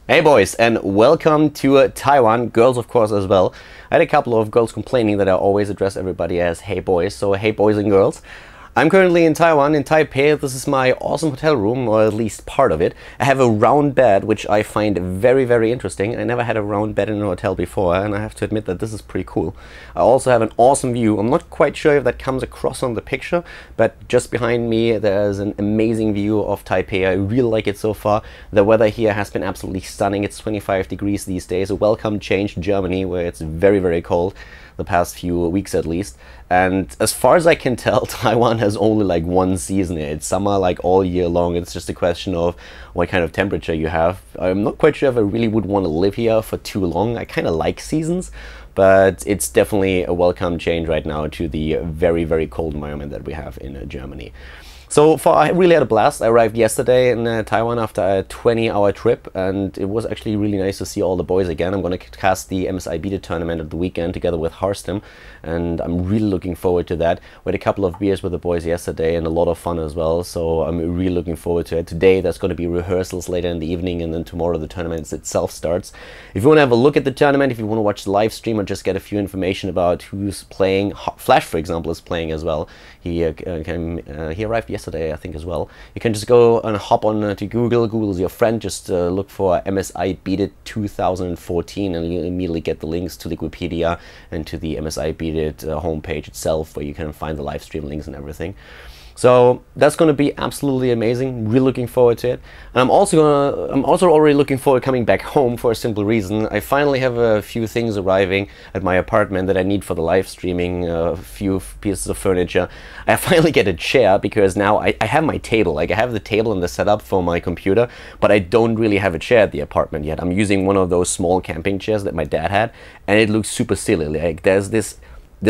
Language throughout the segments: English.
Hey boys, and welcome to Taiwan, girls of course as well. I had a couple of girls complaining that I always address everybody as hey boys, so hey boys and girls. I'm currently in Taiwan, in Taipei. This is my awesome hotel room, or at least part of it. I have a round bed, which I find very, very interesting. I never had a round bed in a hotel before, and I have to admit that this is pretty cool. I also have an awesome view. I'm not quite sure if that comes across on the picture, but just behind me there's an amazing view of Taipei. I really like it so far. The weather here has been absolutely stunning. It's 25 degrees these days. A welcome change to Germany, where it's very, very cold. The past few weeks at least. And as far as I can tell, Taiwan has only like one season. It's summer like all year long. It's just a question of what kind of temperature you have. I'm not quite sure if I really would want to live here for too long. I kind of like seasons, but it's definitely a welcome change right now to the very, very cold environment that we have in Germany. So far, I really had a blast. I arrived yesterday in Taiwan after a 20-hour trip, and it was actually really nice to see all the boys again. I'm going to cast the MSI beta tournament at the weekend together with Harstem, and I'm really looking forward to that. We had a couple of beers with the boys yesterday and a lot of fun as well, so I'm really looking forward to it. Today there's going to be rehearsals later in the evening, and then tomorrow the tournament itself starts. If you want to have a look at the tournament, if you want to watch the live stream or just get a few information about who's playing, Flash for example is playing as well. He arrived yesterday, I think, as well. You can just go and hop on to Google. Google's your friend. Just look for MSI Beat It 2014 and you'll immediately get the links to the Wikipedia and to the MSI Beat It homepage itself, where you can find the live stream links and everything. So that's going to be absolutely amazing. Really looking forward to it. And I'm also already looking forward to coming back home for a simple reason. I finally have a few things arriving at my apartment that I need for the live streaming, a few pieces of furniture. I finally get a chair because now I have my table. Like, I have the table and the setup for my computer, but I don't really have a chair at the apartment yet. I'm using one of those small camping chairs that my dad had, and it looks super silly. Like, there's this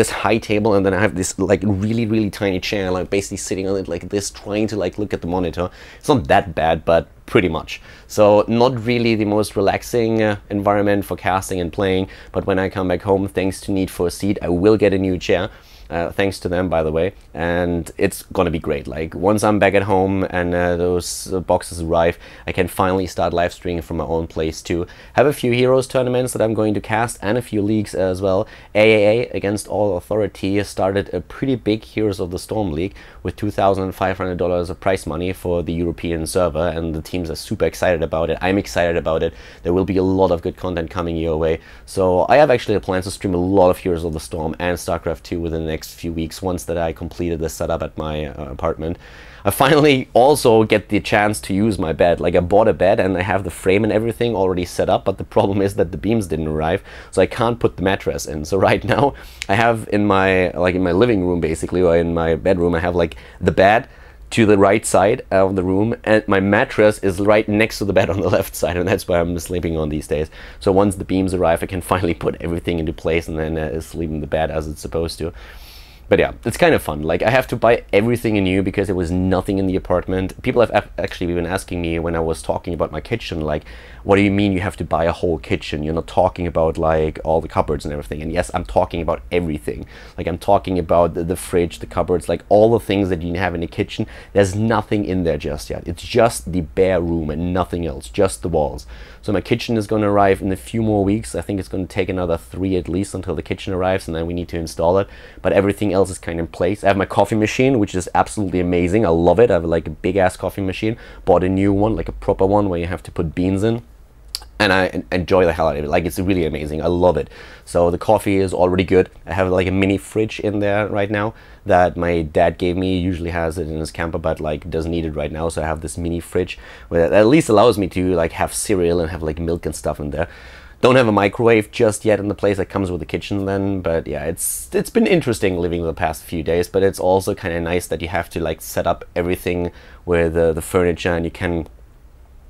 high table, and then I have this like really tiny chair, like basically sitting on it like this, trying to like look at the monitor. It's not that bad, but pretty much. So not really the most relaxing environment for casting and playing, but when I come back home, thanks to Need for a Seat, I will get a new chair. Thanks to them, by the way, and it's gonna be great. Like, once I'm back at home and those boxes arrive, I can finally start live streaming from my own place too. Have a few Heroes tournaments that I'm going to cast, and a few leagues as well. AAA, Against All Authority, started a pretty big Heroes of the Storm league with $2,500 of prize money for the European server, and the teams are super excited about it. I'm excited about it. There will be a lot of good content coming your way. So I have actually a plan to stream a lot of Heroes of the Storm and StarCraft 2 within the next few weeks, once that I completed the setup at my apartment. I finally also get the chance to use my bed. Like, I bought a bed and I have the frame and everything already set up, but the problem is that the beams didn't arrive, so I can't put the mattress in. So right now I have in my living room, basically, or in my bedroom, I have like the bed to the right side of the room, and my mattress is right next to the bed on the left side, and that's where I'm sleeping on these days. So once the beams arrive, I can finally put everything into place and then sleep in the bed as it's supposed to. But yeah, it's kind of fun. Like, I have to buy everything new because there was nothing in the apartment. People have actually been asking me when I was talking about my kitchen, like, what do you mean you have to buy a whole kitchen? You're not talking about like all the cupboards and everything. And yes, I'm talking about everything. Like, I'm talking about the fridge, the cupboards, like all the things that you have in a kitchen. There's nothing in there just yet. It's just the bare room and nothing else, just the walls. So my kitchen is going to arrive in a few more weeks. I think it's going to take another 3 at least until the kitchen arrives, and then we need to install it. But everything else is kind of in place. I have my coffee machine, which is absolutely amazing. I love it. I have like a big ass coffee machine. Bought a new one, like a proper one where you have to put beans in. And I enjoy the hell out of it. Like, it's really amazing. I love it. So the coffee is already good. I have like a mini fridge in there right now that my dad gave me. He usually has it in his camper, but like doesn't need it right now. So I have this mini fridge where that at least allows me to like have cereal and have like milk and stuff in there. Don't have a microwave just yet in the place that comes with the kitchen then, but yeah, it's been interesting living the past few days, but it's also kind of nice that you have to like set up everything with the furniture, and you can...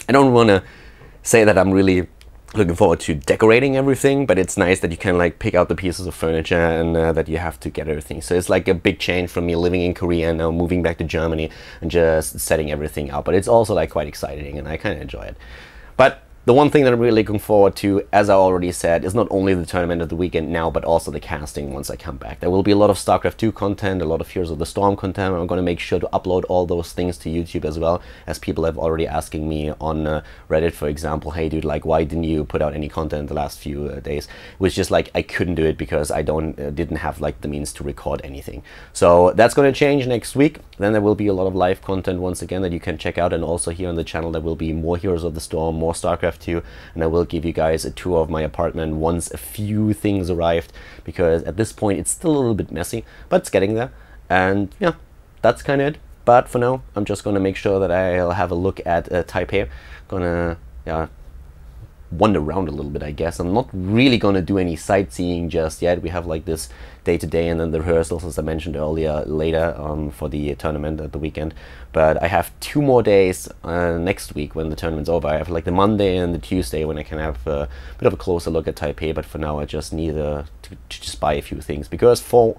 I don't want to say that I'm really looking forward to decorating everything, but it's nice that you can like pick out the pieces of furniture and that you have to get everything. So it's like a big change from me living in Korea and now moving back to Germany and just setting everything up, but it's also like quite exciting and I kind of enjoy it. But the one thing that I'm really looking forward to, as I already said, is not only the tournament of the weekend now, but also the casting once I come back. There will be a lot of StarCraft 2 content, a lot of Heroes of the Storm content. I'm going to make sure to upload all those things to YouTube as well, as people have already asking me on Reddit, for example, hey dude, like why didn't you put out any content the last few days? It was just like I couldn't do it because I didn't have like the means to record anything. So that's going to change next week. Then there will be a lot of live content once again that you can check out, and also here on the channel there will be more Heroes of the Storm, more StarCraft 2, and I will give you guys a tour of my apartment once a few things arrived, because at this point it's still a little bit messy, but it's getting there. And yeah, that's kind of it. But for now, I'm just going to make sure that I'll have a look at Taipei. Gonna wander around a little bit, I guess. I'm not really gonna do any sightseeing just yet. We have like this day-to-day and then the rehearsals, as I mentioned earlier, later for the tournament at the weekend. But I have 2 more days next week when the tournament's over. I have like the Monday and the Tuesday when I can have a bit of a closer look at Taipei. But for now, I just need to just buy a few things, because for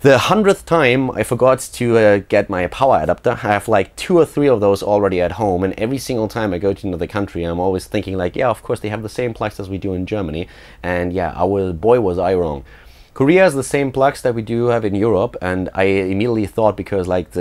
the 100th time, I forgot to get my power adapter. I have like 2 or 3 of those already at home, and every single time I go to another country, I'm always thinking like, yeah, of course they have the same plugs as we do in Germany. And yeah, boy was I wrong. Korea has the same plugs that we do have in Europe, and I immediately thought, because like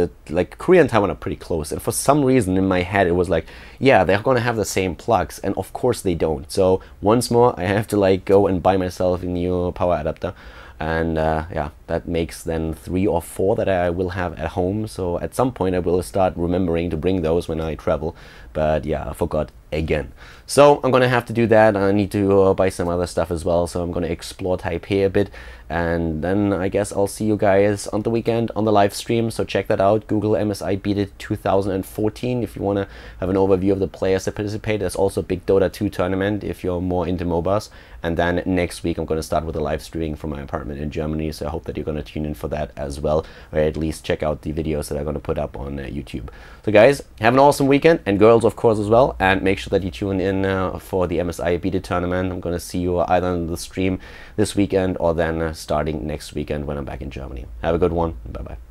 Korea and Taiwan are pretty close, and for some reason in my head it was like, yeah, they're gonna have the same plugs, and of course they don't. So once more I have to like go and buy myself a new power adapter. And yeah, that makes then 3 or 4 that I will have at home. So at some point I will start remembering to bring those when I travel. But yeah, I forgot again. So I'm gonna have to do that. I need to buy some other stuff as well. So I'm gonna explore Taipei a bit, and then I guess I'll see you guys on the weekend on the live stream. So check that out. Google MSI Beat It 2014 if you want to have an overview of the players that participate. There's also a big Dota 2 tournament if you're more into MOBAs. And then next week I'm going to start with a live streaming from my apartment in Germany. So I hope that you're going to tune in for that as well, or at least check out the videos that I'm going to put up on YouTube. So guys, have an awesome weekend, and girls of course as well, and make sure that you tune in for the MSI Beat It tournament. I'm going to see you either on the stream this weekend or then starting next weekend when I'm back in Germany. Have a good one. Bye bye.